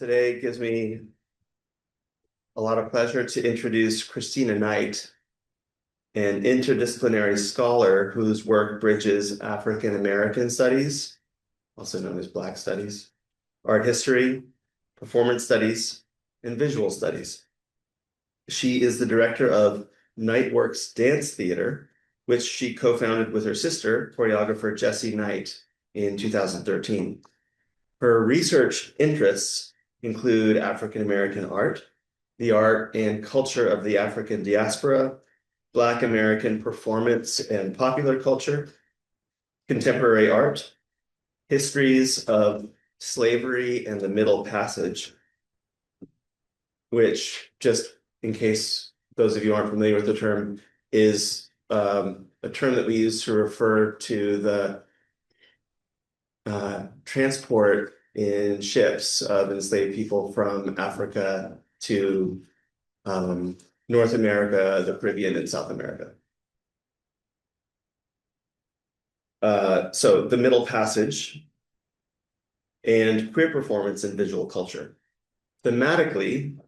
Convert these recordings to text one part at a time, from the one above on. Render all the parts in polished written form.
Today gives me a lot of pleasure to introduce Christina Knight, an interdisciplinary scholar whose work bridges African American studies, also known as Black studies, art history, performance studies, and visual studies. She is the director of Knightworks Dance Theater, which she co-founded with her sister, choreographer Jessie Knight, in 2013. Her research interests include African American art, the art and culture of the African diaspora, Black American performance and popular culture, contemporary art, histories of slavery and the Middle Passage, which, just in case those of you aren't familiar with the term, is a term that we use to refer to the transport in ships of enslaved people from Africa to North America, the Caribbean, and South America. So the Middle Passage and queer performance and visual culture. Thematically,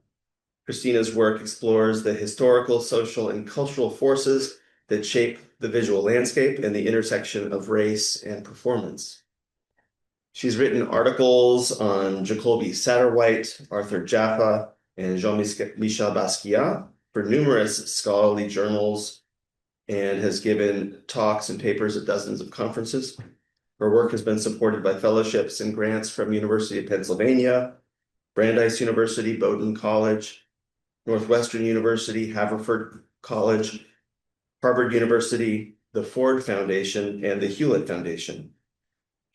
Christina's work explores the historical, social, and cultural forces that shape the visual landscape and the intersection of race and performance. She's written articles on Jacoby Satterwhite, Arthur Jaffa, and Jean-Michel Basquiat for numerous scholarly journals and has given talks and papers at dozens of conferences. Her work has been supported by fellowships and grants from University of Pennsylvania, Brandeis University, Bowdoin College, Northwestern University, Haverford College, Harvard University, the Ford Foundation, and the Hewlett Foundation.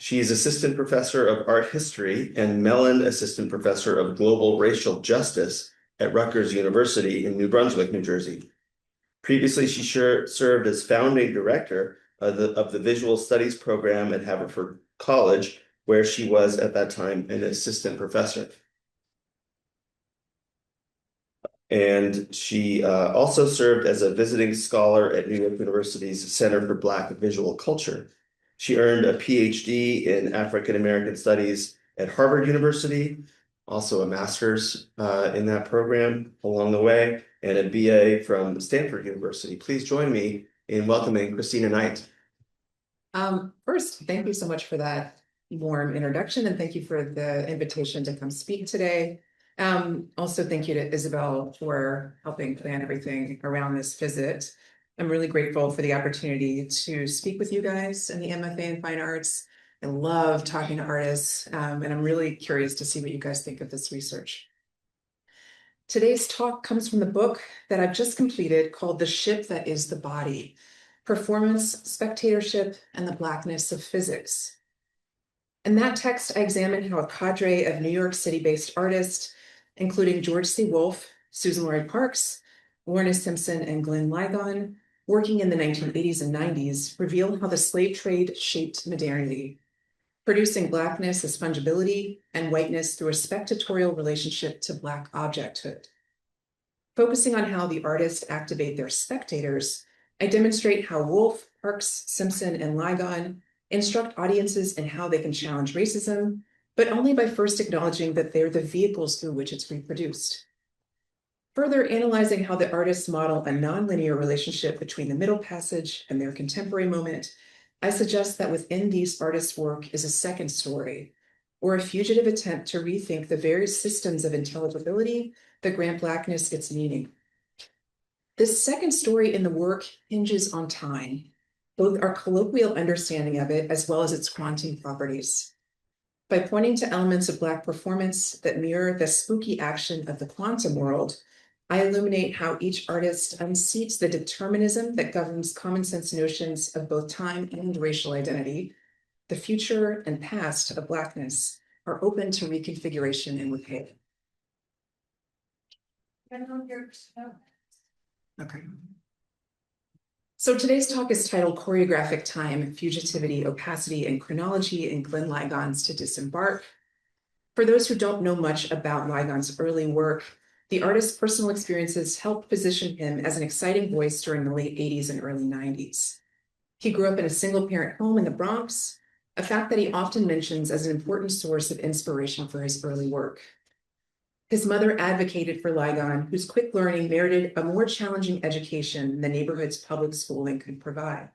She's assistant professor of art history and Mellon assistant professor of global racial justice at Rutgers University in New Brunswick, New Jersey. Previously, she served as founding director of the Visual Studies program at Haverford College, where she was at that time an assistant professor. And she also served as a visiting scholar at New York University's Center for Black Visual Culture. She earned a Ph.D. in African American Studies at Harvard University, also a master's in that program along the way, and a BA from Stanford University. Please join me in welcoming Christina Knight. First, thank you so much for that warm introduction, and thank you for the invitation to come speak today. Also, thank you to Isabel for helping plan everything around this visit. I'm really grateful for the opportunity to speak with you guys in the MFA in Fine Arts. I love talking to artists, and I'm really curious to see what you guys think of this research. Today's talk comes from the book that I've just completed called The Ship That Is the Body: Performance, Spectatorship, and the Blackness of Physics. In that text, I examine how a cadre of New York City-based artists, including George C. Wolfe, Susan Lloyd Parks, Lorna Simpson, and Glenn Ligon, working in the 1980s and 90s, reveal how the slave trade shaped modernity, producing Blackness as fungibility and whiteness through a spectatorial relationship to Black objecthood. Focusing on how the artists activate their spectators, I demonstrate how Wolfe, Parks, Simpson, and Ligon instruct audiences in how they can challenge racism, but only by first acknowledging that they're the vehicles through which it's reproduced. Further analyzing how the artists model a nonlinear relationship between the Middle Passage and their contemporary moment, I suggest that within these artists' work is a second story, or a fugitive attempt to rethink the various systems of intelligibility that grant Blackness its meaning. This second story in the work hinges on time, both our colloquial understanding of it as well as its quantum properties. By pointing to elements of Black performance that mirror the spooky action of the quantum world, I illuminate how each artist unseats the determinism that governs common sense notions of both time and racial identity. The future and past of Blackness are open to reconfiguration and repair. Okay. So today's talk is titled Choreographic Time, Fugitivity, Opacity, and Chronology in Glenn Ligon's To Disembark. For those who don't know much about Ligon's early work, the artist's personal experiences helped position him as an exciting voice during the late 80s and early 90s. He grew up in a single-parent home in the Bronx, a fact that he often mentions as an important source of inspiration for his early work. His mother advocated for Ligon, whose quick learning merited a more challenging education than the neighborhood's public schooling could provide.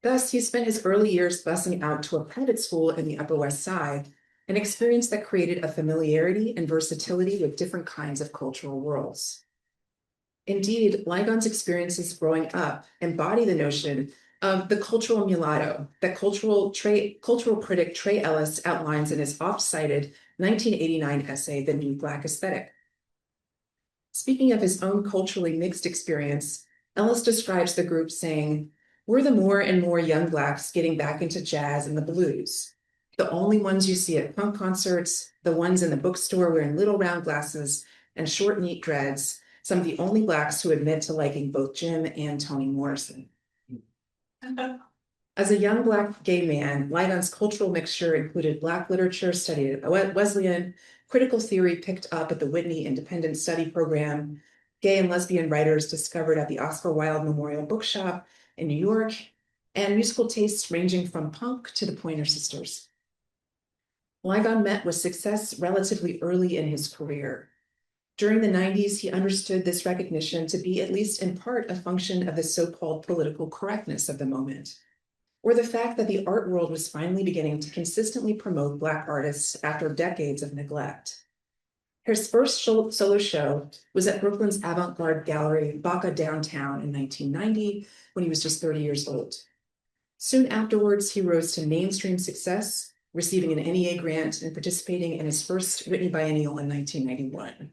Thus, he spent his early years busing out to a private school in the Upper West Side, an experience that created a familiarity and versatility with different kinds of cultural worlds. Indeed, Ligon's experiences growing up embody the notion of the cultural mulatto that cultural critic Trey Ellis outlines in his oft-cited 1989 essay, The New Black Aesthetic. Speaking of his own culturally mixed experience, Ellis describes the group saying, "We're the more and more young Blacks getting back into jazz and the blues. The only ones you see at punk concerts, the ones in the bookstore wearing little round glasses and short, neat dreads, some of the only Blacks who admit to liking both Jim and Toni Morrison." As a young Black gay man, Ligon's cultural mixture included Black literature studied at Wesleyan, critical theory picked up at the Whitney Independent Study Program, gay and lesbian writers discovered at the Oscar Wilde Memorial Bookshop in New York, and musical tastes ranging from punk to the Pointer Sisters. Ligon met with success relatively early in his career. During the 90s, he understood this recognition to be at least in part a function of the so-called political correctness of the moment, or the fact that the art world was finally beginning to consistently promote Black artists after decades of neglect. His first solo show was at Brooklyn's avant-garde gallery, Baca Downtown, in 1990, when he was just 30 years old. Soon afterwards, he rose to mainstream success, receiving an NEA grant and participating in his first Whitney Biennial in 1991.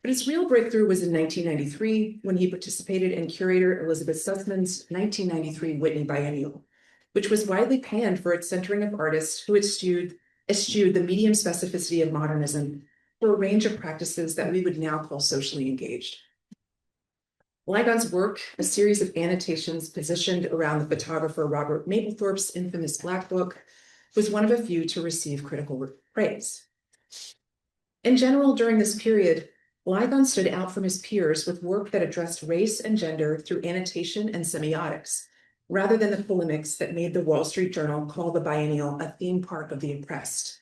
But his real breakthrough was in 1993, when he participated in curator Elizabeth Sussman's 1993 Whitney Biennial, which was widely panned for its centering of artists who eschewed the medium specificity of modernism for a range of practices that we would now call socially engaged. Ligon's work, a series of annotations positioned around the photographer Robert Mapplethorpe's infamous Black Book, was one of a few to receive critical praise. In general, during this period, Ligon stood out from his peers with work that addressed race and gender through annotation and semiotics, rather than the polemics that made the Wall Street Journal call the biennial a theme park of the oppressed.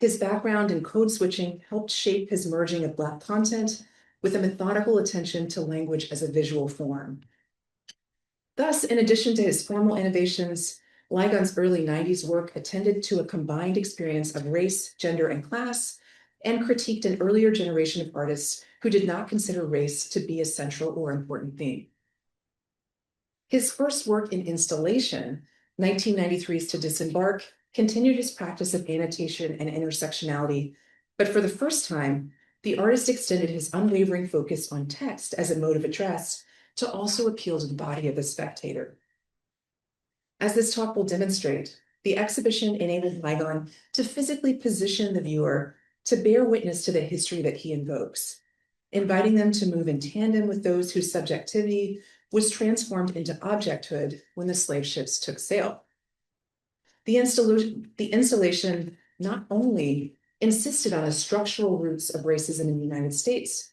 His background in code switching helped shape his merging of Black content with a methodical attention to language as a visual form. Thus, in addition to his formal innovations, Ligon's early 90s work attended to a combined experience of race, gender, and class, and critiqued an earlier generation of artists who did not consider race to be a central or important theme. His first work in installation, 1993's To Disembark, continued his practice of annotation and intersectionality, but for the first time, the artist extended his unwavering focus on text as a mode of address to also appeal to the body of the spectator. As this talk will demonstrate, the exhibition enabled Ligon to physically position the viewer to bear witness to the history that he invokes, inviting them to move in tandem with those whose subjectivity was transformed into objecthood when the slave ships took sail. The installation not only insisted on the structural roots of racism in the United States,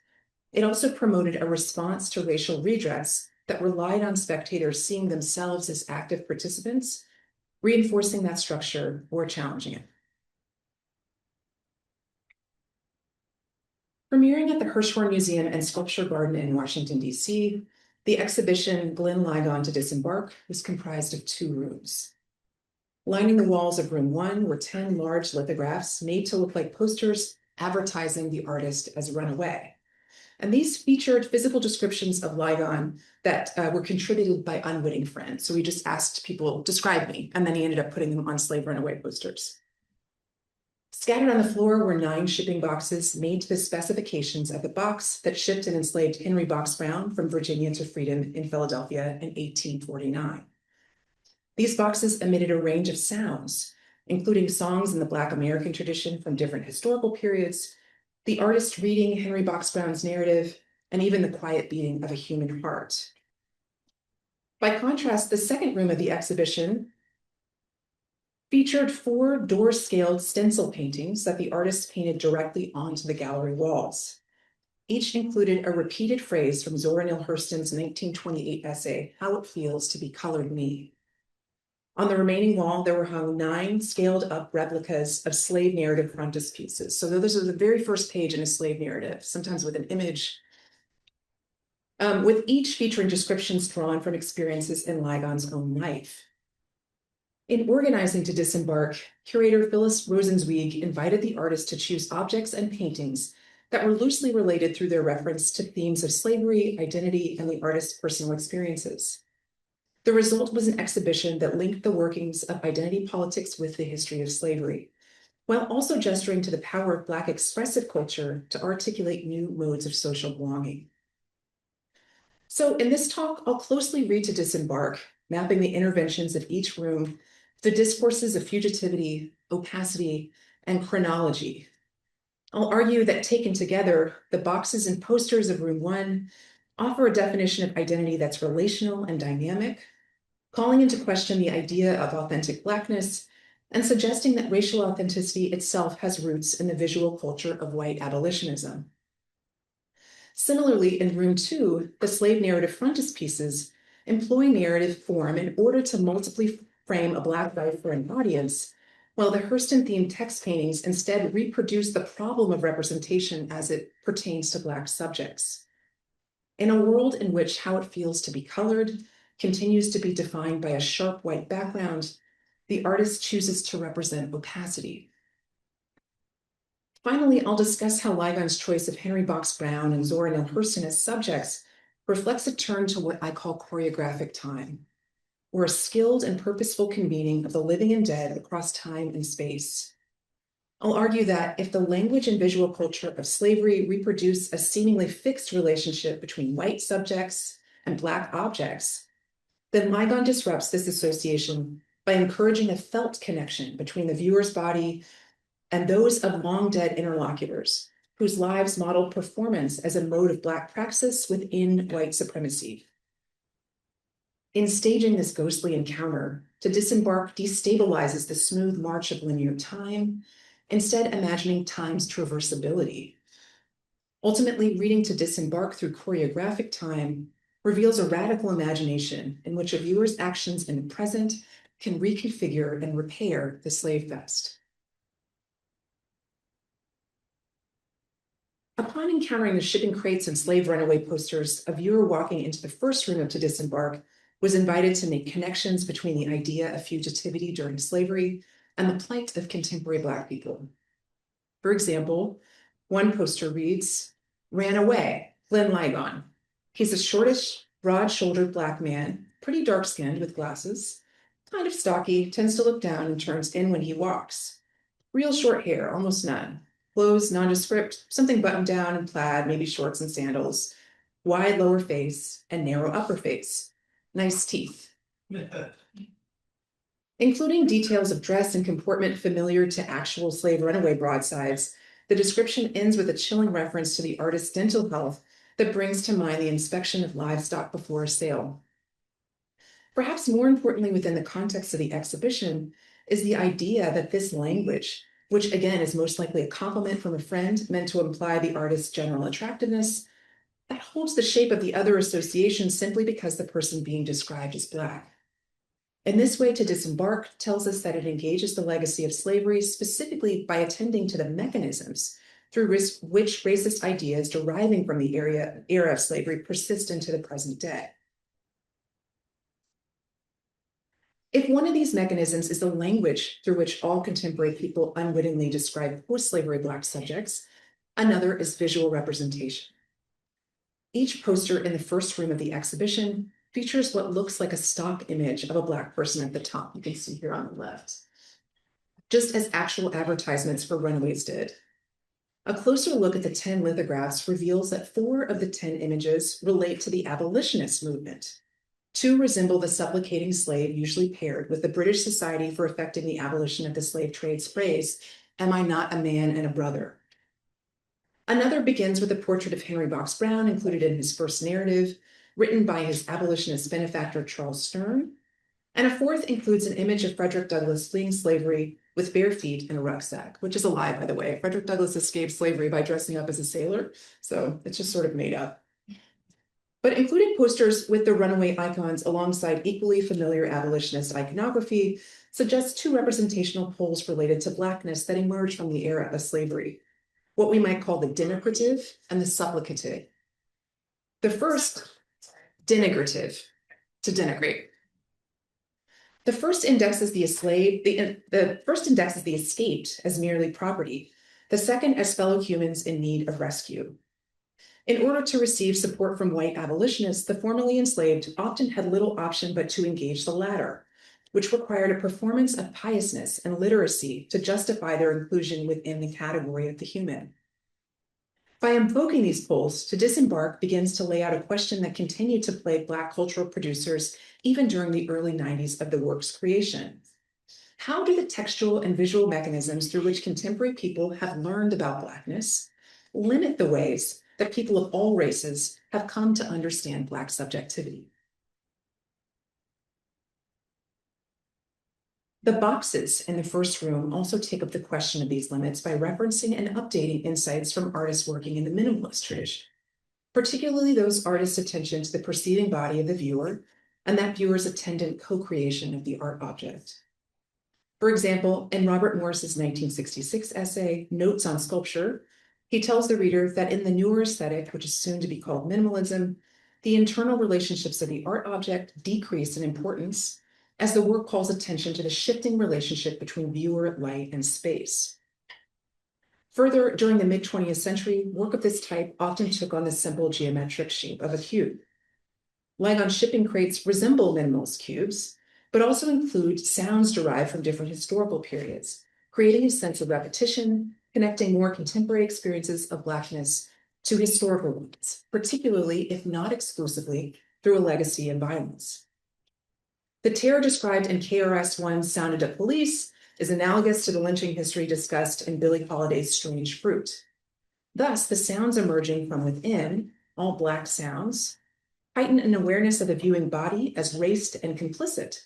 it also promoted a response to racial redress that relied on spectators seeing themselves as active participants, reinforcing that structure or challenging it. Premiering at the Hirshhorn Museum and Sculpture Garden in Washington, D.C., the exhibition Glenn Ligon to Disembark was comprised of 2 rooms. Lining the walls of room 1 were 10 large lithographs made to look like posters advertising the artist as Runaway. And these featured physical descriptions of Ligon that were contributed by unwitting friends. So we just asked people, describe me, and then he ended up putting them on slave runaway posters. Scattered on the floor were 9 shipping boxes made to the specifications of the box that shipped and enslaved Henry Box Brown from Virginia to freedom in Philadelphia in 1849. These boxes emitted a range of sounds, including songs in the Black American tradition from different historical periods, the artist reading Henry Box Brown's narrative, and even the quiet beating of a human heart. By contrast, the second room of the exhibition featured 4 door-scaled stencil paintings that the artist painted directly onto the gallery walls. Each included a repeated phrase from Zora Neale Hurston's 1928 essay, How It Feels to Be Colored Me. On the remaining wall, there were hung 9 scaled-up replicas of slave narrative frontispieces. So those are the very first page in a slave narrative, sometimes with an image, with each featuring descriptions drawn from experiences in Ligon's own life. In organizing To Disembark, curator Phyllis Rosenzweig invited the artist to choose objects and paintings that were loosely related through their reference to themes of slavery, identity, and the artist's personal experiences. The result was an exhibition that linked the workings of identity politics with the history of slavery, while also gesturing to the power of Black expressive culture to articulate new modes of social belonging. So in this talk, I'll closely read To Disembark, mapping the interventions of each room, the discourses of fugitivity, opacity, and chronology. I'll argue that taken together, the boxes and posters of room 1 offer a definition of identity that's relational and dynamic, calling into question the idea of authentic Blackness and suggesting that racial authenticity itself has roots in the visual culture of white abolitionism. Similarly, in room 2, the slave narrative frontispieces employ narrative form in order to multiply frame a Black life for an audience, while the Hurston-themed text paintings instead reproduce the problem of representation as it pertains to Black subjects. In a world in which how it feels to be colored continues to be defined by a sharp white background, the artist chooses to represent opacity. Finally, I'll discuss how Ligon's choice of Henry Box Brown and Zora Neale Hurston as subjects reflects a turn to what I call choreographic time, or a skilled and purposeful convening of the living and dead across time and space. I'll argue that if the language and visual culture of slavery reproduce a seemingly fixed relationship between white subjects and Black objects, then Ligon disrupts this association by encouraging a felt connection between the viewer's body and those of long-dead interlocutors, whose lives modeled performance as a mode of Black praxis within white supremacy. In staging this ghostly encounter, To Disembark destabilizes the smooth march of linear time, instead imagining time's traversability. Ultimately, reading To Disembark through choreographic time reveals a radical imagination in which a viewer's actions in the present can reconfigure and repair the slave fest. Upon encountering the shipping crates and slave runaway posters, a viewer walking into the first room of To Disembark was invited to make connections between the idea of fugitivity during slavery and the plight of contemporary Black people. For example, one poster reads, "Ran away, Glenn Ligon. He's a shortish, broad-shouldered Black man, pretty dark-skinned with glasses, kind of stocky, tends to look down and turns in when he walks. Real short hair, almost none. Clothes nondescript, something buttoned down and plaid, maybe shorts and sandals. Wide lower face and narrow upper face. Nice teeth." Including details of dress and comportment familiar to actual slave runaway broadsides, the description ends with a chilling reference to the artist's dental health that brings to mind the inspection of livestock before a sale. Perhaps more importantly within the context of the exhibition is the idea that this language, which again is most likely a compliment from a friend meant to imply the artist's general attractiveness, that holds the shape of the other association simply because the person being described is Black. In this way, To Disembark tells us that it engages the legacy of slavery specifically by attending to the mechanisms through which racist ideas deriving from the era of slavery persist into the present day. If one of these mechanisms is the language through which all contemporary people unwittingly describe post-slavery Black subjects, another is visual representation. Each poster in the first room of the exhibition features what looks like a stock image of a Black person at the top, you can see here on the left, just as actual advertisements for runaways did. A closer look at the 10 lithographs reveals that 4 of the 10 images relate to the abolitionist movement. 2 resemble the supplicating slave usually paired with the British Society for Effecting the Abolition of the Slave Trade's phrase, "Am I not a man and a brother?" Another begins with a portrait of Henry Box Brown included in his first narrative, written by his abolitionist benefactor Charles Stern, and a fourth includes an image of Frederick Douglass fleeing slavery with bare feet and a rucksack, which is a lie, by the way. Frederick Douglass escaped slavery by dressing up as a sailor, so it's just sort of made up. but including posters with the runaway icons alongside equally familiar abolitionist iconography suggests two representational poles related to Blackness that emerged from the era of slavery, what we might call the denigrative and the supplicative. The first, denigrative, to denigrate. The first indexes the escaped as merely property, the second as fellow humans in need of rescue. In order to receive support from white abolitionists, the formerly enslaved often had little option but to engage the latter, which required a performance of piousness and literacy to justify their inclusion within the category of the human. By invoking these poles, To Disembark begins to lay out a question that continued to plague Black cultural producers even during the early 90s of the work's creation. How do the textual and visual mechanisms through which contemporary people have learned about Blackness limit the ways that people of all races have come to understand Black subjectivity? The boxes in the first room also take up the question of these limits by referencing and updating insights from artists working in the minimalist tradition, particularly those artists' attention to the perceiving body of the viewer and that viewer's attendant co-creation of the art object. For example, in Robert Morris's 1966 essay, Notes on Sculpture, he tells the reader that in the newer aesthetic, which is soon to be called minimalism, the internal relationships of the art object decrease in importance as the work calls attention to the shifting relationship between viewer, light, and space. Further, during the mid-20th century, work of this type often took on the simple geometric shape of a cube. Ligon shipping crates resemble minimalist cubes, but also include sounds derived from different historical periods, creating a sense of repetition, connecting more contemporary experiences of Blackness to historical ones, particularly, if not exclusively, through a legacy of violence. The terror described in KRS-One's Sounded of Police is analogous to the lynching history discussed in Billie Holiday's Strange Fruit. Thus, the sounds emerging from within, all Black sounds, heighten an awareness of the viewing body as raced and complicit,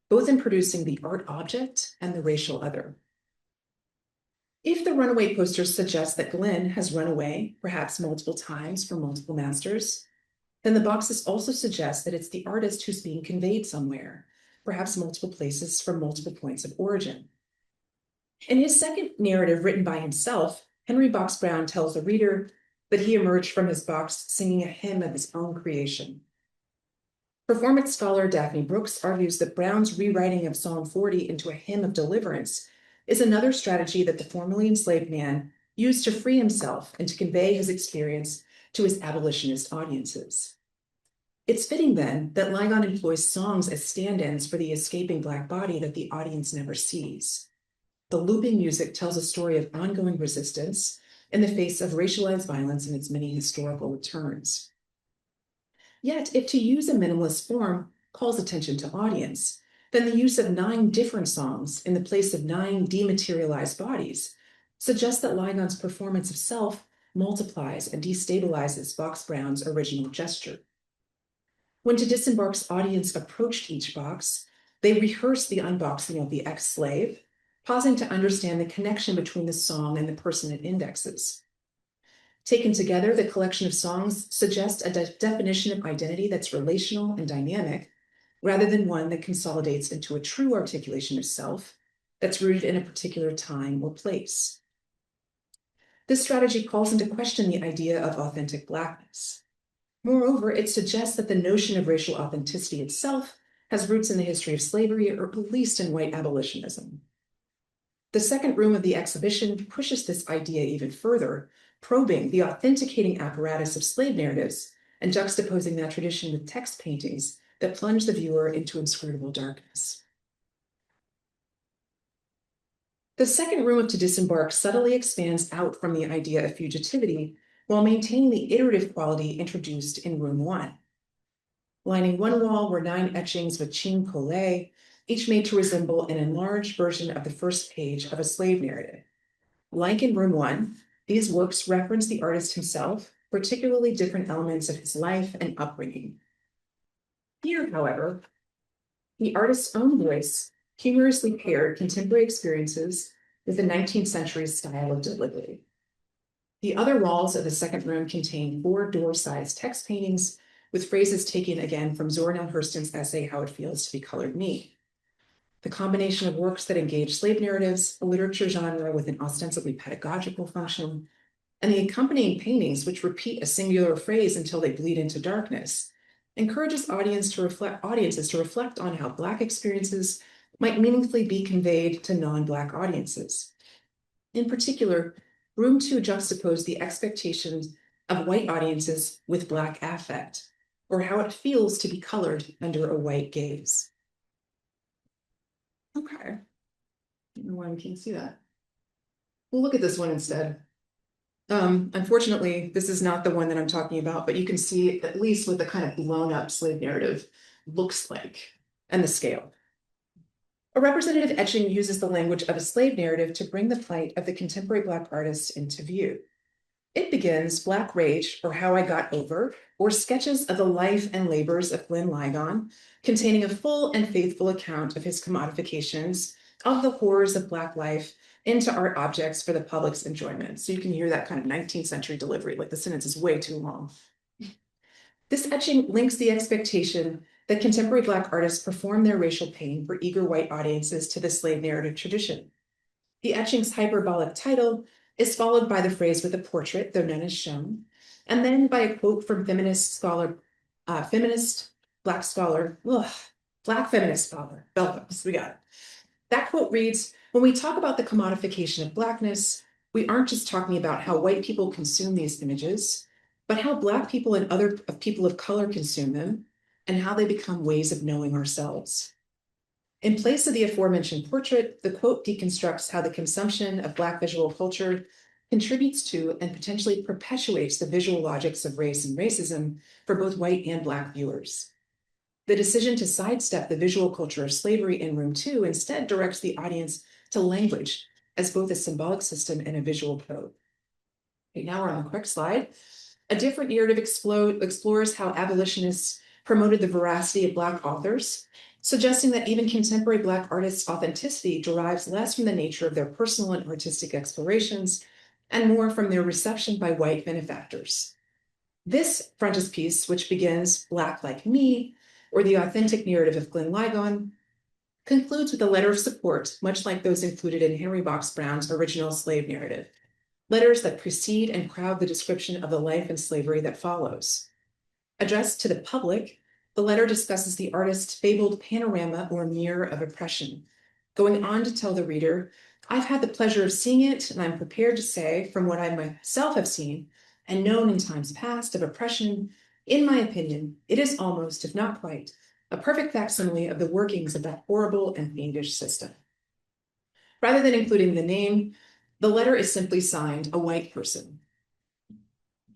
both in producing the art object and the racial other. If the runaway posters suggest that Glenn has run away, perhaps multiple times from multiple masters, then the boxes also suggest that it's the artist who's being conveyed somewhere, perhaps multiple places from multiple points of origin. In his second narrative written by himself, Henry Box Brown tells the reader that he emerged from his box singing a hymn of his own creation. Performance scholar Daphne Brooks argues that Brown's rewriting of Psalm 40 into a hymn of deliverance is another strategy that the formerly enslaved man used to free himself and to convey his experience to his abolitionist audiences. It's fitting then that Ligon employs songs as stand-ins for the escaping Black body that the audience never sees. The looping music tells a story of ongoing resistance in the face of racialized violence and its many historical returns. Yet, if to use a minimalist form calls attention to audience, then the use of 9 different songs in the place of 9 dematerialized bodies suggests that Ligon's performance of self multiplies and destabilizes Box Brown's original gesture. When To Disembark's audience approached each box, they rehearsed the unboxing of the ex-slave, pausing to understand the connection between the song and the person it indexes. Taken together, the collection of songs suggests a definition of identity that's relational and dynamic, rather than one that consolidates into a true articulation of self that's rooted in a particular time or place. This strategy calls into question the idea of authentic Blackness. Moreover, it suggests that the notion of racial authenticity itself has roots in the history of slavery, or at least in white abolitionism. The second room of the exhibition pushes this idea even further, probing the authenticating apparatus of slave narratives and juxtaposing that tradition with text paintings that plunge the viewer into inscrutable darkness. The second room of To Disembark subtly expands out from the idea of fugitivity while maintaining the iterative quality introduced in room 1. Lining one wall were 9 etchings of chine collé, each made to resemble an enlarged version of the first page of a slave narrative. Like in room 1, these works reference the artist himself, particularly different elements of his life and upbringing. Here, however, the artist's own voice humorously paired contemporary experiences with the 19th century's style of delivery. The other walls of the second room contain 4 door-sized text paintings with phrases taken again from Zora Neale Hurston's essay, How It Feels to Be Colored Me. The combination of works that engage slave narratives, a literature genre with an ostensibly pedagogical function, and the accompanying paintings, which repeat a singular phrase until they bleed into darkness, encourages audiences to reflect on how Black experiences might meaningfully be conveyed to non-Black audiences. In particular, Room 2 juxtaposed the expectations of white audiences with Black affect, or how it feels to be colored under a white gaze. Okay, I don't know why we can't see that. We'll look at this one instead. Unfortunately, this is not the one that I'm talking about, but you can see at least what the kind of blown up slave narrative looks like and the scale. A representative etching uses the language of a slave narrative to bring the plight of the contemporary Black artist into view. It begins Black Rage, or How I Got Over, or sketches of the life and labors of Glenn Ligon, containing a full and faithful account of his commodifications of the horrors of Black life into art objects for the public's enjoyment. So you can hear that kind of 19th century delivery, like the sentence is way too long. This etching links the expectation that contemporary Black artists perform their racial pain for eager white audiences to the slave narrative tradition. The etching's hyperbolic title is followed by the phrase with a portrait, though none is shown, and then by a quote from Black feminist scholar, Bell Hooks, we got it. That quote reads, "When we talk about the commodification of Blackness, we aren't just talking about how white people consume these images, but how Black people and other people of color consume them, and how they become ways of knowing ourselves." In place of the aforementioned portrait, the quote deconstructs how the consumption of Black visual culture contributes to and potentially perpetuates the visual logics of race and racism for both white and Black viewers. The decision to sidestep the visual culture of slavery in Room 2 instead directs the audience to language as both a symbolic system and a visual code. Okay, now we're on the correct slide. A different narrative explores how abolitionists promoted the veracity of Black authors, suggesting that even contemporary Black artists' authenticity derives less from the nature of their personal and artistic explorations and more from their reception by white benefactors. This frontispiece, which begins Black Like Me, or the authentic narrative of Glenn Ligon, concludes with a letter of support, much like those included in Henry Box Brown's original slave narrative, letters that precede and crowd the description of the life and slavery that follows. Addressed to the public, the letter discusses the artist's fabled panorama or mirror of oppression, going on to tell the reader, "I've had the pleasure of seeing it, and I'm prepared to say, from what I myself have seen and known in times past of oppression, in my opinion, it is almost, if not quite, a perfect facsimile of the workings of that horrible and fiendish system." Rather than including the name, the letter is simply signed a white person.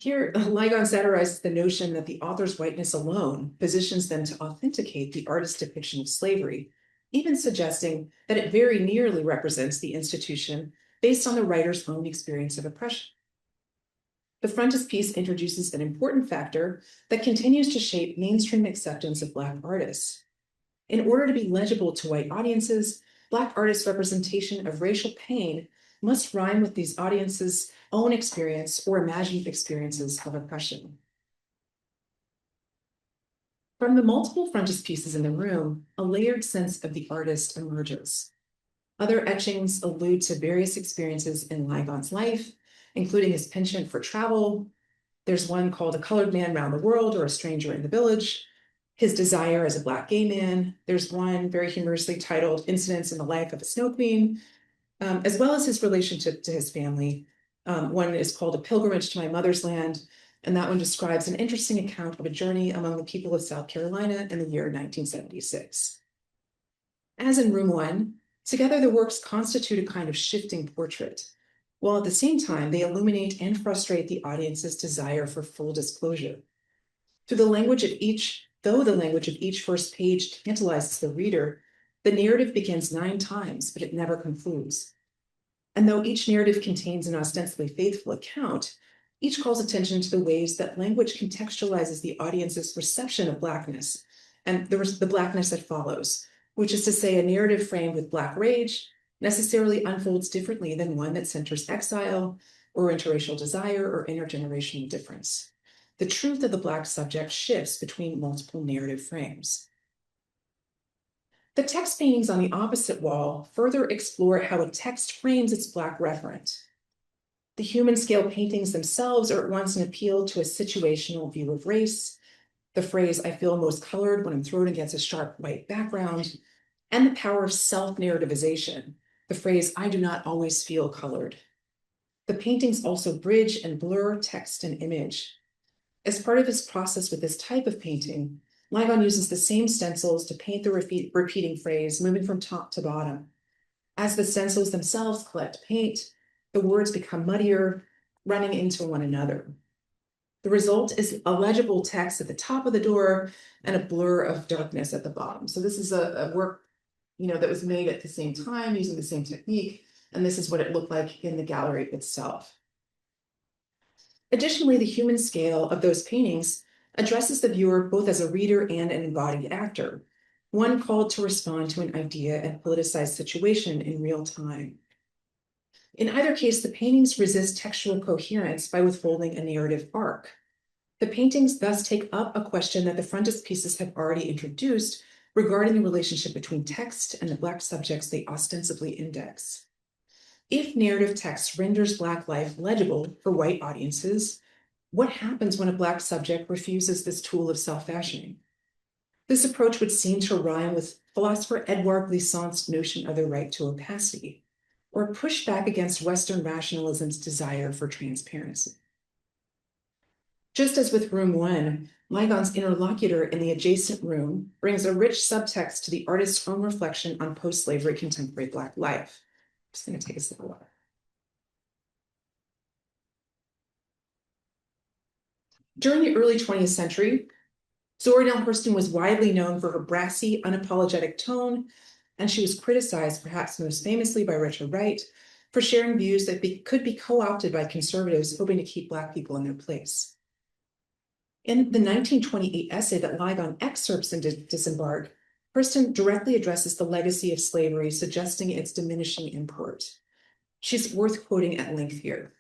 Here, Ligon satirizes the notion that the author's whiteness alone positions them to authenticate the artist's depiction of slavery, even suggesting that it very nearly represents the institution based on the writer's own experience of oppression. The frontispiece introduces an important factor that continues to shape mainstream acceptance of Black artists. In order to be legible to white audiences, Black artists' representation of racial pain must rhyme with these audiences' own experience or imagined experiences of oppression. From the multiple frontispieces in the room, a layered sense of the artist emerges. Other etchings allude to various experiences in Ligon's life, including his penchant for travel. There's one called A Colored Man Round the World or A Stranger in the Village, his desire as a Black gay man. There's one very humorously titled Incidents in the Life of a Snow Queen, as well as his relationship to his family. One is called A Pilgrimage to My Mother's Land, and that one describes an interesting account of a journey among the people of South Carolina in the year 1976. As in Room 1, together the works constitute a kind of shifting portrait, while at the same time they illuminate and frustrate the audience's desire for full disclosure. Though the language of each first page tantalizes the reader, the narrative begins 9 times, but it never concludes. And though each narrative contains an ostensibly faithful account, each calls attention to the ways that language contextualizes the audience's reception of Blackness and the Blackness that follows, which is to say a narrative framed with Black rage necessarily unfolds differently than one that centers exile or interracial desire or intergenerational difference. the truth of the Black subject shifts between multiple narrative frames. The text paintings on the opposite wall further explore how a text frames its Black referent. The human scale paintings themselves are at once an appeal to a situational view of race, the phrase, "I feel most colored when I'm thrown against a sharp white background," and the power of self-narrativization, the phrase, "I do not always feel colored." The paintings also bridge and blur text and image. As part of his process with this type of painting, Ligon uses the same stencils to paint the repeating phrase, moving from top to bottom. As the stencils themselves collect paint, the words become muddier, running into one another. The result is a legible text at the top of the door and a blur of darkness at the bottom. So this is a work, that was made at the same time using the same technique, and this is what it looked like in the gallery itself. Additionally, the human scale of those paintings addresses the viewer both as a reader and an embodied actor, one called to respond to an idea and politicized situation in real time. In either case, the paintings resist textual coherence by withholding a narrative arc. The paintings thus take up a question that the frontispieces have already introduced regarding the relationship between text and the Black subjects they ostensibly index. If narrative text renders Black life legible for white audiences, what happens when a Black subject refuses this tool of self-fashioning? This approach would seem to rhyme with philosopher Edouard Glissant's notion of the right to opacity, or push back against Western rationalism's desire for transparency. Just as with room 1, Ligon's interlocutor in the adjacent room brings a rich subtext to the artist's own reflection on post-slavery contemporary Black life. I'm just going to take a sip of water. During the early 20th century, Zora Neale Hurston was widely known for her brassy, unapologetic tone, and she was criticized, perhaps most famously by Richard Wright, for sharing views that could be co-opted by conservatives hoping to keep Black people in their place. In the 1928 essay that Ligon excerpts in Disembark, Hurston directly addresses the legacy of slavery, suggesting its diminishing import. She's worth quoting at length here.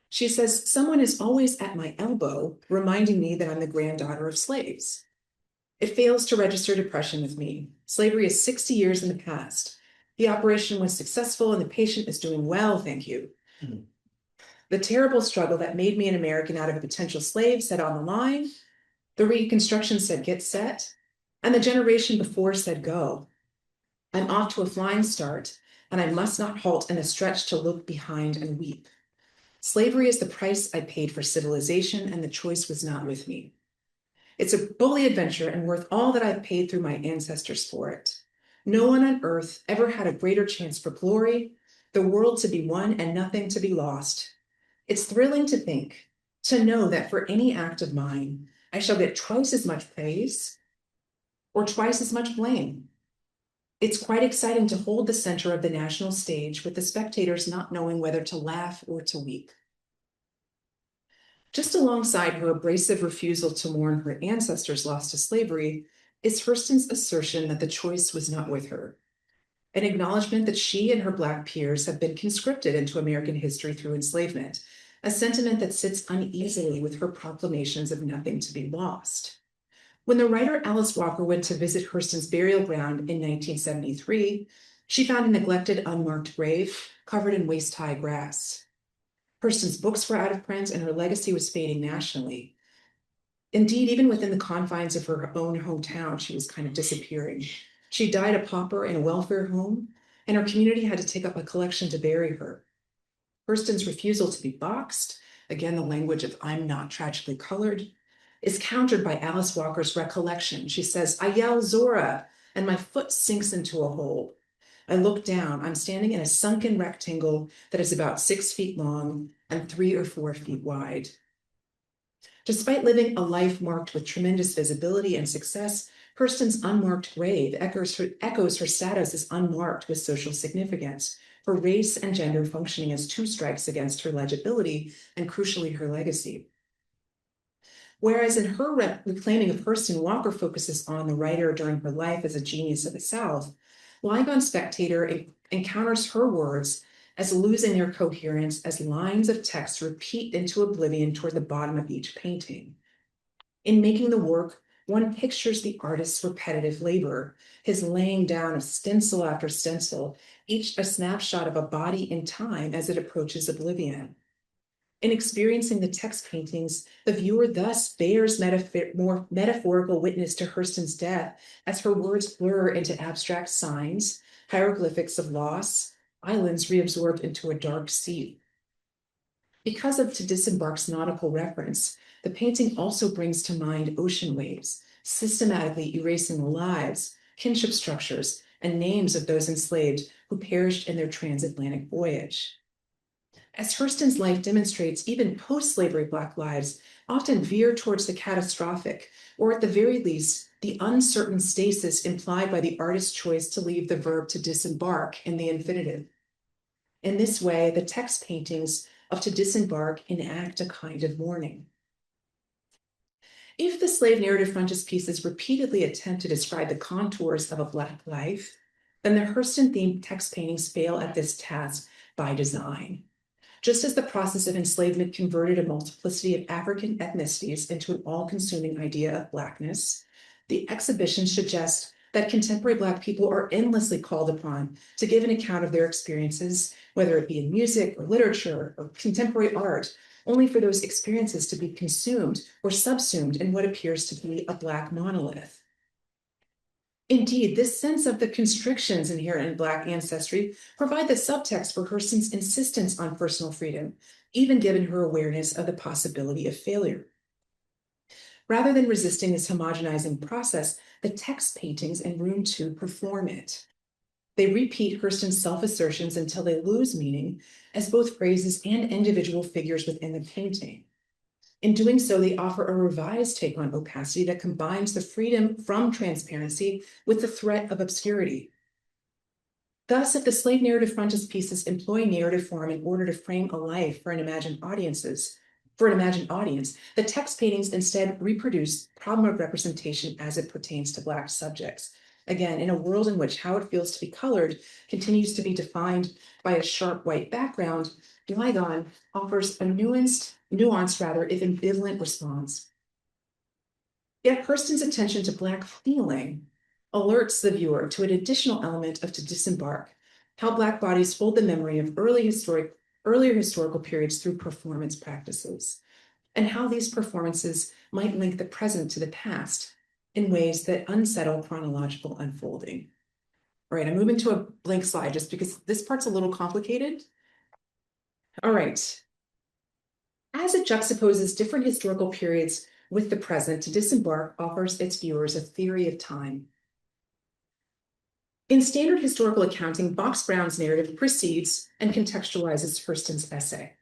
She says, "Someone is always at my elbow, reminding me that I'm the granddaughter of slaves. It fails to register depression with me. Slavery is 60 years in the past. The operation was successful and the patient is doing well, thank you. Mm-hmm. The terrible struggle that made me an American out of a potential slave said on the line, the Reconstruction said get set, and the generation before said go. I'm off to a flying start, and I must not halt in a stretch to look behind and weep. Slavery is the price I paid for civilization, and the choice was not with me. It's a bully adventure and worth all that I've paid through my ancestors for it. No one on earth ever had a greater chance for glory, the world to be won and nothing to be lost. It's thrilling to think, to know that for any act of mine, I shall get twice as much praise or twice as much blame. It's quite exciting to hold the center of the national stage with the spectators not knowing whether to laugh or to weep." Just alongside her abrasive refusal to mourn her ancestors' loss to slavery is Hurston's assertion that the choice was not with her, an acknowledgement that she and her Black peers have been conscripted into American history through enslavement, a sentiment that sits uneasily with her proclamations of nothing to be lost. When the writer Alice Walker went to visit Hurston's burial ground in 1973, she found a neglected, unmarked grave covered in waist-high grass. Hurston's books were out of print and her legacy was fading nationally. Indeed, even within the confines of her own hometown, she was kind of disappearing. She died a pauper in a welfare home, and her community had to take up a collection to bury her. Hurston's refusal to be boxed, again, the language of I'm not tragically colored, is countered by Alice Walker's recollection. She says, I yell Zora, and my foot sinks into a hole. I look down, I'm standing in a sunken rectangle that is about 6 feet long and 3 or 4 feet wide. Despite living a life marked with tremendous visibility and success, Hurston's unmarked grave echoes her status as unmarked with social significance, her race and gender functioning as two strikes against her legibility and, crucially, her legacy. Whereas in her reclaiming of Hurston, Walker focuses on the writer during her life as a genius of the South, Ligon Spectator encounters her words as losing their coherence as lines of text repeat into oblivion toward the bottom of each painting. In making the work, one pictures the artist's repetitive labor, his laying down of stencil after stencil, each a snapshot of a body in time as it approaches oblivion. In experiencing the text paintings, the viewer thus bears more metaphorical witness to Hurston's death as her words blur into abstract signs, hieroglyphics of loss, islands reabsorbed into a dark sea. Because of To Disembark's nautical reference, the painting also brings to mind ocean waves, systematically erasing the lives, kinship structures, and names of those enslaved who perished in their transatlantic voyage. As Hurston's life demonstrates, even post-slavery Black lives often veer towards the catastrophic, or at the very least, the uncertain stasis implied by the artist's choice to leave the verb to disembark in the infinitive. In this way, the text paintings of To Disembark enact a kind of mourning. If the slave narrative frontispieces repeatedly attempt to describe the contours of a Black life, then the Hurston-themed text paintings fail at this task by design. Just as the process of enslavement converted a multiplicity of African ethnicities into an all-consuming idea of Blackness, the exhibition suggests that contemporary Black people are endlessly called upon to give an account of their experiences, whether it be in music or literature or contemporary art, only for those experiences to be consumed or subsumed in what appears to be a Black monolith. Indeed, this sense of the constrictions inherent in Black ancestry provide the subtext for Hurston's insistence on personal freedom, even given her awareness of the possibility of failure. Rather than resisting this homogenizing process, the text paintings in Room 2 perform it. They repeat Hurston's self-assertions until they lose meaning as both phrases and individual figures within the painting. In doing so, they offer a revised take on opacity that combines the freedom from transparency with the threat of obscurity. Thus, if the slave narrative frontispieces employ narrative form in order to frame a life for an imagined audience, the text paintings instead reproduce problem of representation as it pertains to Black subjects. Again, in a world in which how it feels to be colored continues to be defined by a sharp white background, Ligon offers a nuanced, if ambivalent response. Yet Hurston's attention to Black feeling alerts the viewer to an additional element of To Disembark, how Black bodies hold the memory of earlier historical periods through performance practices, and how these performances might link the present to the past in ways that unsettle chronological unfolding. All right, I'm moving to a blank slide just because this part's a little complicated. All right. As it juxtaposes different historical periods with the present, To Disembark offers its viewers a theory of time. In standard historical accounting, Box Brown's narrative precedes and contextualizes Hurston's essay.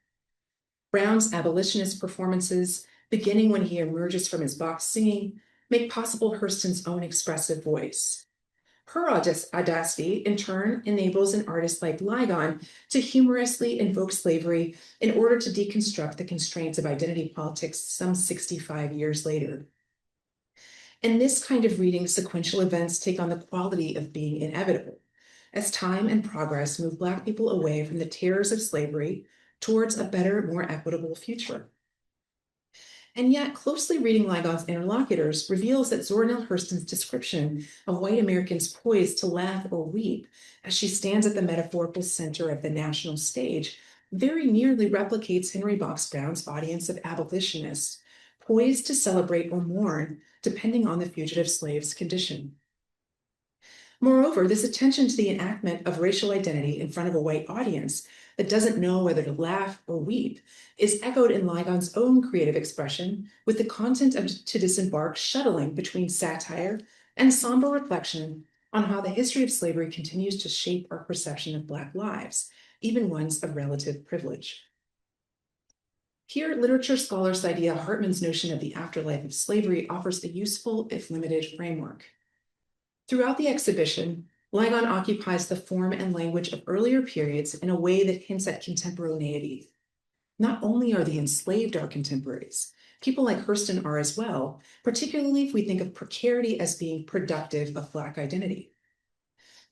Brown's abolitionist performances, beginning when he emerges from his box singing, make possible Hurston's own expressive voice. Her audacity, in turn, enables an artist like Ligon to humorously invoke slavery in order to deconstruct the constraints of identity politics some 65 years later. In this kind of reading, sequential events take on the quality of being inevitable, as time and progress move Black people away from the terrors of slavery towards a better, more equitable future. And yet, closely reading Ligon's interlocutors reveals that Zora Neale Hurston's description of white Americans poised to laugh or weep as she stands at the metaphorical center of the national stage very nearly replicates Henry Box Brown's audience of abolitionists, poised to celebrate or mourn, depending on the fugitive slave's condition. Moreover, this attention to the enactment of racial identity in front of a white audience that doesn't know whether to laugh or weep is echoed in Ligon's own creative expression, with the content of To Disembark shuttling between satire and somber reflection on how the history of slavery continues to shape our perception of Black lives, even ones of relative privilege. Here, literature scholar Saidiya Hartman's notion of the afterlife of slavery offers a useful, if limited, framework. Throughout the exhibition, Ligon occupies the form and language of earlier periods in a way that hints at contemporaneity. Not only are the enslaved our contemporaries, people like Hurston are as well, particularly if we think of precarity as being productive of Black identity.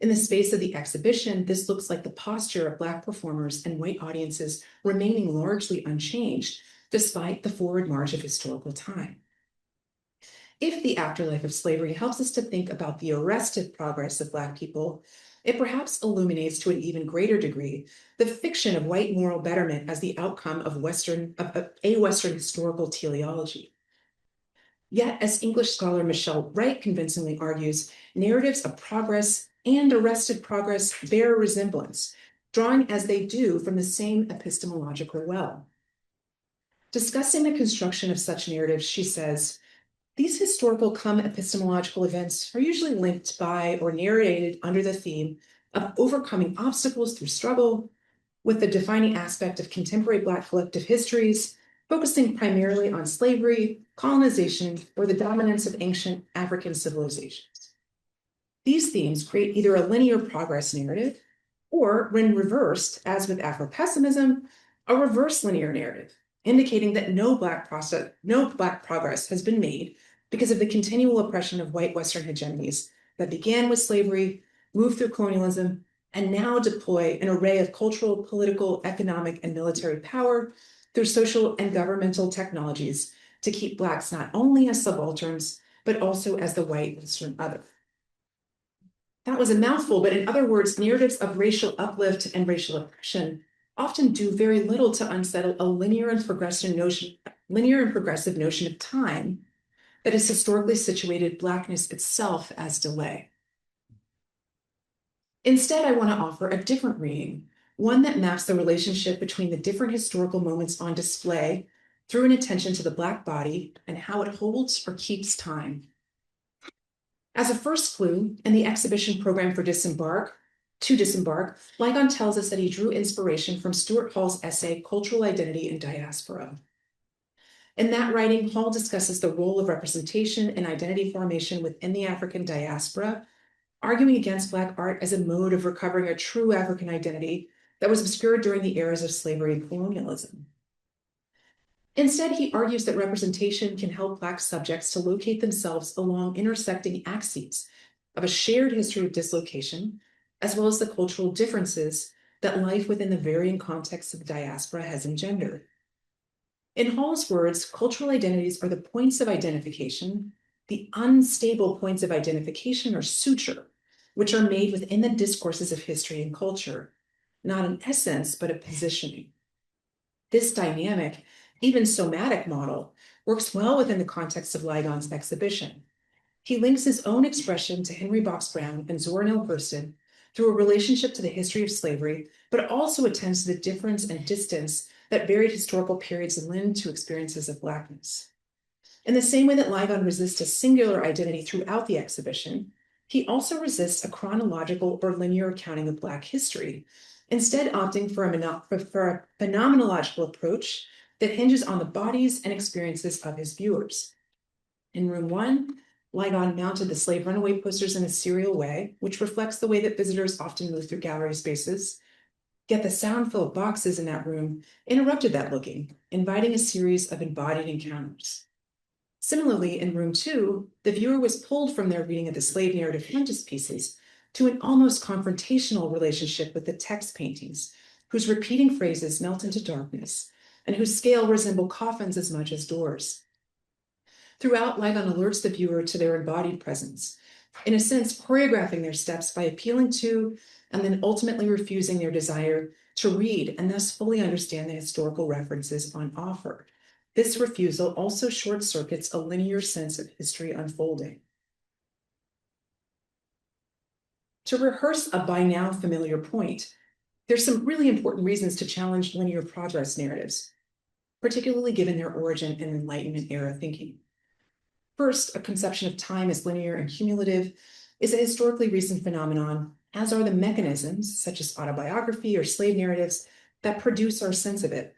In the space of the exhibition, this looks like the posture of Black performers and white audiences remaining largely unchanged, despite the forward march of historical time. If the afterlife of slavery helps us to think about the arrested progress of Black people, it perhaps illuminates to an even greater degree the fiction of white moral betterment as the outcome of a Western historical teleology. Yet, as English scholar Michelle Wright convincingly argues, narratives of progress and arrested progress bear a resemblance, drawing as they do from the same epistemological well. Discussing the construction of such narratives, she says, these historical come epistemological events are usually linked by or narrated under the theme of overcoming obstacles through struggle, with the defining aspect of contemporary Black collective histories, focusing primarily on slavery, colonization, or the dominance of ancient African civilizations. These themes create either a linear progress narrative, or when reversed, as with Afro-pessimism, a reverse linear narrative, indicating that no Black progress has been made because of the continual oppression of white Western hegemonies that began with slavery, moved through colonialism, and now deploy an array of cultural, political, economic, and military power through social and governmental technologies to keep Blacks not only as subalterns, but also as the white Western other. That was a mouthful, but in other words, narratives of racial uplift and racial oppression often do very little to unsettle a linear and progressive notion of time that has historically situated Blackness itself as delay. Instead, I want to offer a different reading, one that maps the relationship between the different historical moments on display through an attention to the Black body and how it holds or keeps time. As a first clue, in the exhibition program for Disembark, Ligon tells us that he drew inspiration from Stuart Hall's essay, Cultural Identity in Diaspora. In that writing, Hall discusses the role of representation and identity formation within the African diaspora, arguing against Black art as a mode of recovering a true African identity that was obscured during the eras of slavery and colonialism. Instead, he argues that representation can help Black subjects to locate themselves along intersecting axes of a shared history of dislocation, as well as the cultural differences that life within the varying contexts of the diaspora has engendered. In Hall's words, cultural identities are the points of identification, the unstable points of identification or suture, which are made within the discourses of history and culture, not an essence, but a positioning. This dynamic, even somatic model, works well within the context of Ligon's exhibition. He links his own expression to Henry Box Brown and Zora Neale Hurston through a relationship to the history of slavery, but also attends to the difference and distance that varied historical periods lend to experiences of Blackness. In the same way that Ligon resists a singular identity throughout the exhibition, he also resists a chronological or linear accounting of Black history, instead opting for a phenomenological approach that hinges on the bodies and experiences of his viewers. In room 1, Ligon mounted the slave runaway posters in a serial way, which reflects the way that visitors often move through gallery spaces. Yet the sound-filled boxes in that room interrupted that looking, inviting a series of embodied encounters. Similarly, in room 2, the viewer was pulled from their reading of the slave narrative frontispieces to an almost confrontational relationship with the text paintings, whose repeating phrases melt into darkness, and whose scale resemble coffins as much as doors. Throughout, Ligon alerts the viewer to their embodied presence, in a sense choreographing their steps by appealing to and then ultimately refusing their desire to read and thus fully understand the historical references on offer. This refusal also short-circuits a linear sense of history unfolding. To rehearse a by now familiar point, there's some really important reasons to challenge linear progress narratives, particularly given their origin in Enlightenment era thinking. First, a conception of time as linear and cumulative is a historically recent phenomenon, as are the mechanisms, such as autobiography or slave narratives, that produce our sense of it.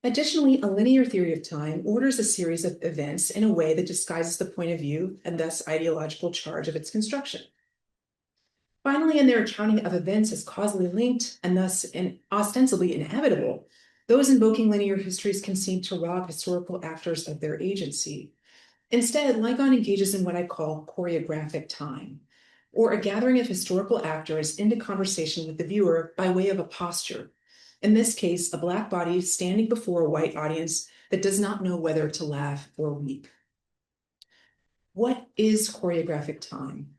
Additionally, a linear theory of time orders a series of events in a way that disguises the point of view and thus ideological charge of its construction. Finally, in their accounting of events as causally linked and thus ostensibly inevitable, those invoking linear histories can seem to rob historical actors of their agency. Instead, Ligon engages in what I call choreographic time, or a gathering of historical actors into conversation with the viewer by way of a posture. In this case, a Black body standing before a white audience that does not know whether to laugh or weep. What is choreographic time?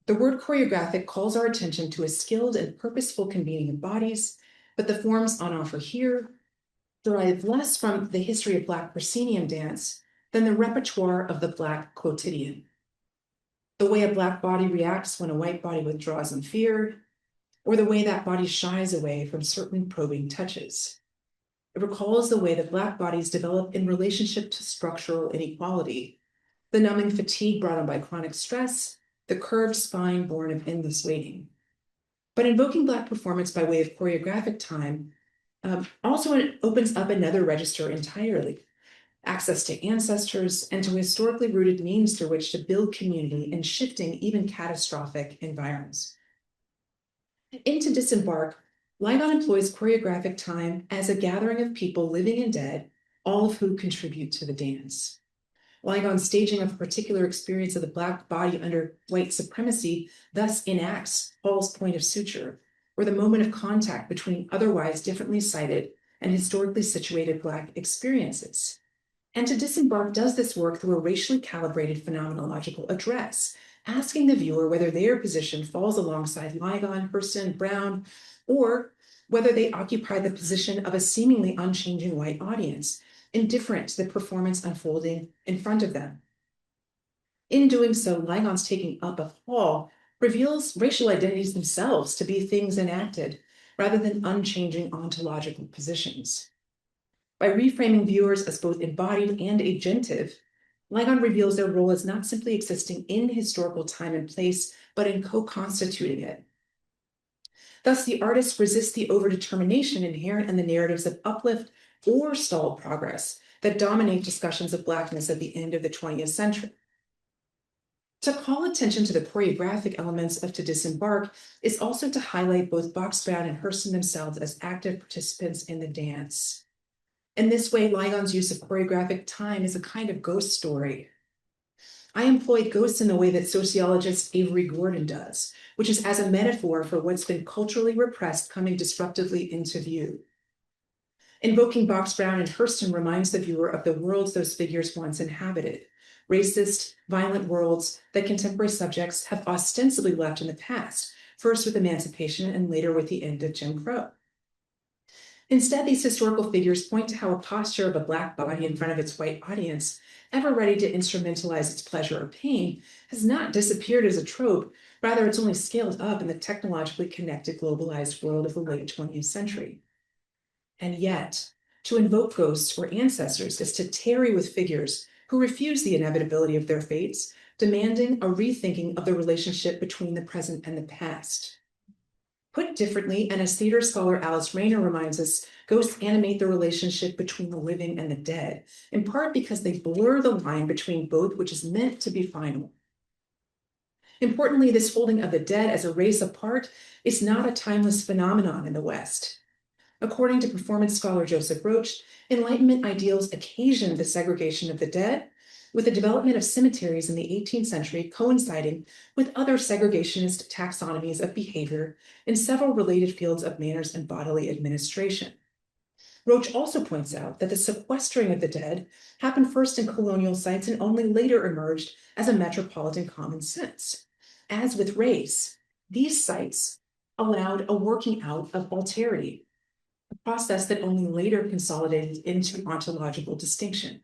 The word choreographic calls our attention to a skilled and purposeful convening of bodies, but the forms on offer here derive less from the history of Black proscenium dance than the repertoire of the Black quotidian. The way a Black body reacts when a white body withdraws in fear, or the way that body shies away from certain probing touches. It recalls the way that Black bodies develop in relationship to structural inequality, the numbing fatigue brought on by chronic stress, the curved spine born of endless waiting. But invoking Black performance by way of choreographic time also opens up another register entirely: access to ancestors and to historically rooted means through which to build community in shifting, even catastrophic environments. In Disembark, Ligon employs choreographic time as a gathering of people living and dead, all of whom contribute to the dance. Ligon's staging of a particular experience of the Black body under white supremacy thus enacts Paul's point of suture, or the moment of contact between otherwise differently sited and historically situated Black experiences. And Disembark does this work through a racially calibrated phenomenological address, asking the viewer whether their position falls alongside Ligon, Hurston, Brown, or whether they occupy the position of a seemingly unchanging white audience, indifferent to the performance unfolding in front of them. In doing so, Ligon's taking up of Paul reveals racial identities themselves to be things enacted, rather than unchanging ontological positions. By reframing viewers as both embodied and agentive, Ligon reveals their role as not simply existing in historical time and place, but in co-constituting it. Thus, the artist resists the overdetermination inherent in the narratives of uplift or stalled progress that dominate discussions of Blackness at the end of the 20th century. To call attention to the choreographic elements of To Disembark is also to highlight both Box Brown and Hurston themselves as active participants in the dance. In this way, Ligon's use of choreographic time is a kind of ghost story. I employed ghosts in the way that sociologist Avery Gordon does, which is as a metaphor for what's been culturally repressed coming disruptively into view. Invoking Box Brown and Hurston reminds the viewer of the worlds those figures once inhabited, racist, violent worlds that contemporary subjects have ostensibly left in the past, first with emancipation and later with the end of Jim Crow. Instead, these historical figures point to how a posture of a Black body in front of its white audience, ever ready to instrumentalize its pleasure or pain, has not disappeared as a trope. Rather, it's only scaled up in the technologically connected, globalized world of the late 20th century. And yet, to invoke ghosts or ancestors is to tarry with figures who refuse the inevitability of their fates, demanding a rethinking of the relationship between the present and the past. Put differently, and as theater scholar Alice Rayner reminds us, ghosts animate the relationship between the living and the dead, in part because they blur the line between both, which is meant to be final. Importantly, this holding of the dead as a race apart is not a timeless phenomenon in the West. According to performance scholar Joseph Roach, Enlightenment ideals occasioned the segregation of the dead, with the development of cemeteries in the 18th century coinciding with other segregationist taxonomies of behavior in several related fields of manners and bodily administration. Roach also points out that the sequestering of the dead happened first in colonial sites and only later emerged as a metropolitan common sense. As with race, these sites allowed a working out of alterity, a process that only later consolidated into ontological distinction.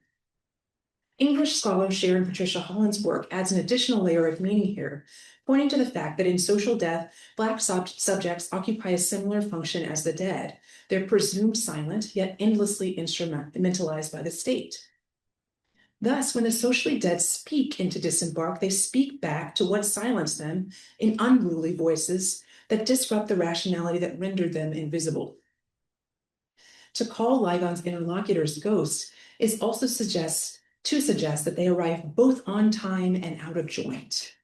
English scholar Sharon Patricia Holland's work adds an additional layer of meaning here, pointing to the fact that in social death, Black subjects occupy a similar function as the dead. They're presumed silent, yet endlessly instrumentalized by the state. Thus, when the socially dead speak into Disembark, they speak back to what silenced them in unruly voices that disrupt the rationality that rendered them invisible. To call Ligon's interlocutors ghosts is also to suggest that they arrive both on time and out of joint.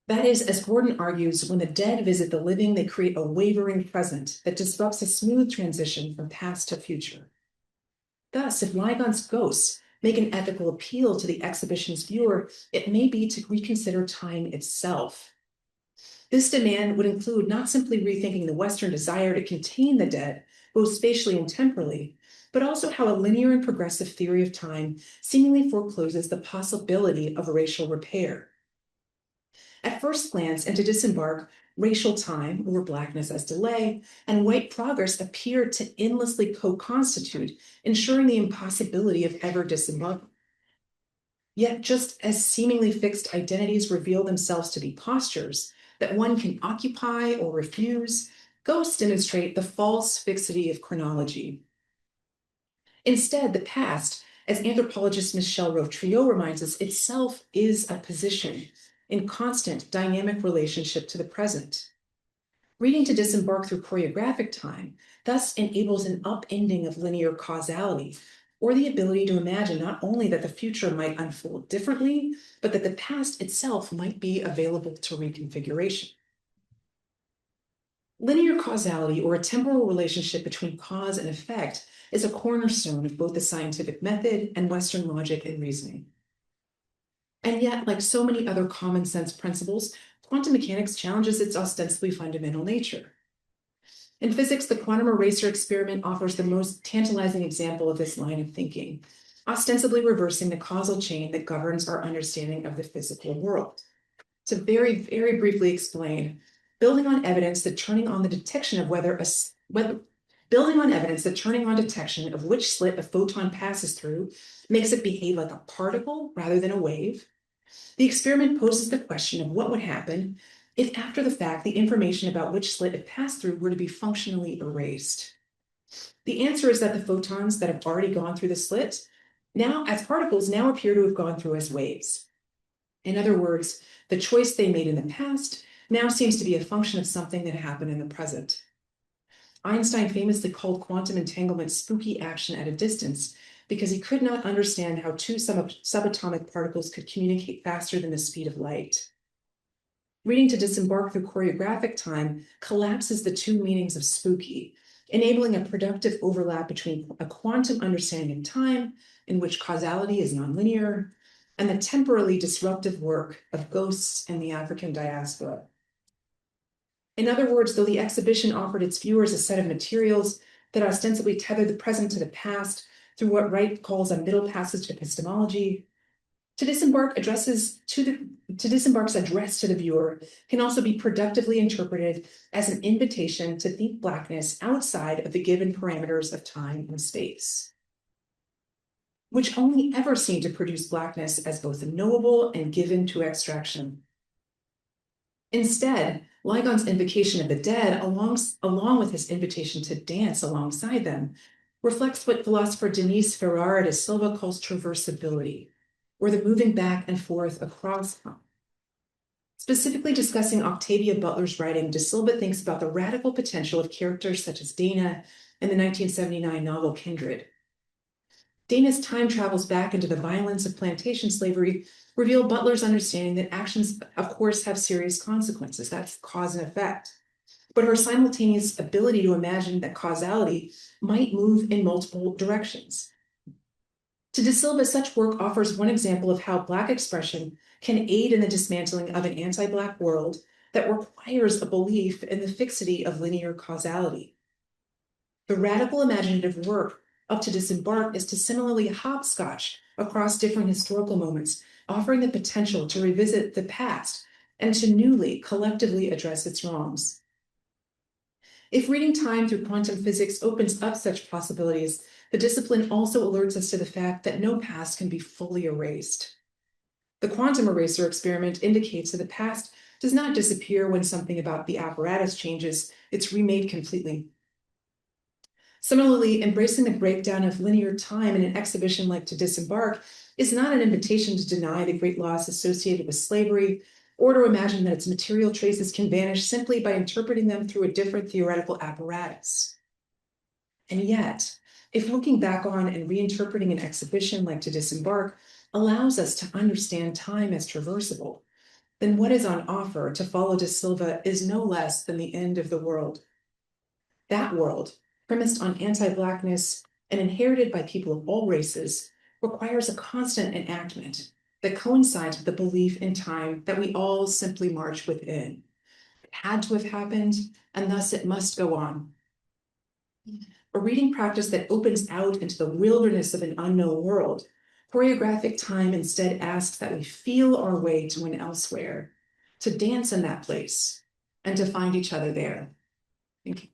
That is, as Gordon argues, when the dead visit the living, they create a wavering present that disrupts a smooth transition from past to future. Thus, if Ligon's ghosts make an ethical appeal to the exhibition's viewer, it may be to reconsider time itself. This demand would include not simply rethinking the Western desire to contain the dead, both spatially and temporally, but also how a linear and progressive theory of time seemingly forecloses the possibility of racial repair. At first glance, and to disembark, racial time, or blackness as delay, and white progress appeared to endlessly co-constitute, ensuring the impossibility of ever disembarking. Yet, just as seemingly fixed identities reveal themselves to be postures that one can occupy or refuse, ghosts demonstrate the false fixity of chronology. Instead, the past, as anthropologist Michelle Rowe-Trio reminds us, itself is a position in constant dynamic relationship to the present. Reading to disembark through choreographic time thus enables an upending of linear causality, or the ability to imagine not only that the future might unfold differently, but that the past itself might be available to reconfiguration. Linear causality, or a temporal relationship between cause and effect, is a cornerstone of both the scientific method and Western logic and reasoning. And yet, like so many other common sense principles, quantum mechanics challenges its ostensibly fundamental nature. In physics, the quantum eraser experiment offers the most tantalizing example of this line of thinking, ostensibly reversing the causal chain that governs our understanding of the physical world. To very, very briefly explain, building on evidence that turning on detection of which slit a photon passes through makes it behave like a particle rather than a wave, the experiment poses the question of what would happen if after the fact the information about which slit it passed through were to be functionally erased. The answer is that the photons that have already gone through the slit now as particles now appear to have gone through as waves. In other words, the choice they made in the past now seems to be a function of something that happened in the present. Einstein famously called quantum entanglement spooky action at a distance because he could not understand how two subatomic particles could communicate faster than the speed of light. Reading to disembark through choreographic time collapses the two meanings of spooky, enabling a productive overlap between a quantum understanding of time, in which causality is nonlinear, and the temporally disruptive work of ghosts and the African diaspora. In other words, though the exhibition offered its viewers a set of materials that ostensibly tether the present to the past through what Wright calls a middle passage epistemology, to disembark's address to the viewer can also be productively interpreted as an invitation to think blackness outside of the given parameters of time and space, which only ever seem to produce blackness as both knowable and given to extraction. Instead, Ligon's invocation of the dead, along with his invitation to dance alongside them, reflects what philosopher Denise Ferrara da Silva calls traversability, or the moving back and forth across time. Specifically discussing Octavia Butler's writing, da Silva thinks about the radical potential of characters such as Dana in the 1979 novel Kindred. Dana's time travels back into the violence of plantation slavery reveal Butler's understanding that actions, of course, have serious consequences. That's cause and effect. But her simultaneous ability to imagine that causality might move in multiple directions. To da Silva, such work offers one example of how Black expression can aid in the dismantling of an anti-Black world that requires a belief in the fixity of linear causality. The radical imaginative work up to Disembark is to similarly hopscotch across different historical moments, offering the potential to revisit the past and to newly, collectively address its wrongs. If reading time through quantum physics opens up such possibilities, the discipline also alerts us to the fact that no past can be fully erased. The quantum eraser experiment indicates that the past does not disappear when something about the apparatus changes, it's remade completely. Similarly, embracing the breakdown of linear time in an exhibition like To Disembark is not an invitation to deny the great loss associated with slavery, or to imagine that its material traces can vanish simply by interpreting them through a different theoretical apparatus. And yet, if looking back on and reinterpreting an exhibition like To Disembark allows us to understand time as traversable, then what is on offer to follow da Silva is no less than the end of the world. That world, premised on anti-Blackness and inherited by people of all races, requires a constant enactment that coincides with the belief in time that we all simply march within. It had to have happened, and thus it must go on. A reading practice that opens out into the wilderness of an unknown world. Choreographic time instead asks that we feel our way to an elsewhere, to dance in that place, and to find each other there. Thank you.